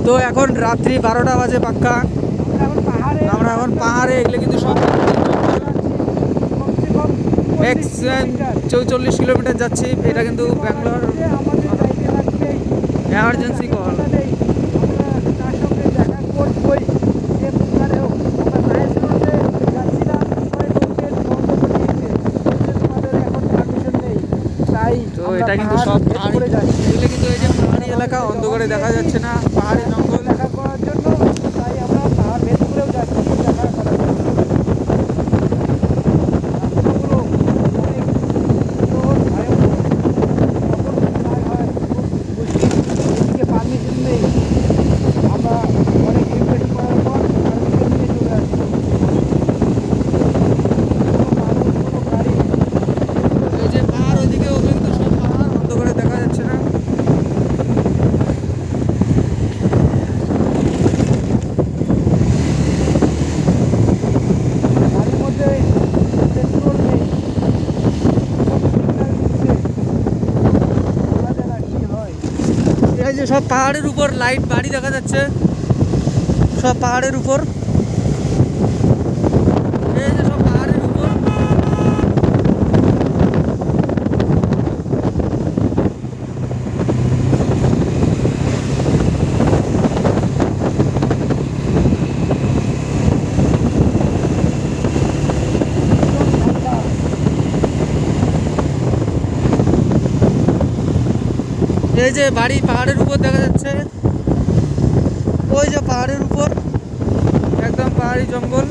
তো এখন রাত্রি 12টা বাজে পাক্কা। আমরা এখন পাহাড়ে, এগুলো কিন্তু সব ম্যাক্সিমাম 44 কিলোমিটার যাচ্ছি। এটা কিন্তু ব্যাঙ্গালোর এমার্জেন্সি কল। তো এটা কিন্তু সব পাহাড়ি, এগুলো কিন্তু এই যে পাহাড়ি এলাকা, অন্ধকারে দেখা যাচ্ছে না, পাহাড়ি জঙ্গল দেখা করার জন্য তাই আমরা পাহাড় ভেদ করেও যাচ্ছি দেখা করার জন্য। রাস্তাগুলো অনেক সুন্দর, ভয়ঙ্কর, কখন কোথায় হয় মুশকিল। এদিকে পারমিশন নেই, আমরা অনেক রিকোয়েস্ট করার পর পারমিশন নিয়ে চলে আসছি। কোনো মানুষ, কোনো গাড়ি, এই যে পাহাড়, ওইদিকে ওগুলো কিন্তু সব পাহাড়, অন্ধকারে দেখা যাচ্ছে না। গাড়ির মধ্যে পেট্রোল নেই, সব সিগন্যাল দিচ্ছে, বলা যায় না কি হয়। এই যে সব পাহাড়ের উপর লাইট বাড়ি দেখা যাচ্ছে, সব পাহাড়ের উপর, এই যে সব পাহাড়ের উপর। এই যে বাড়ি পাহাড়ের উপর দেখা যাচ্ছে, ওই যে পাহাড়ের উপর একদম পাহাড়ি জঙ্গল।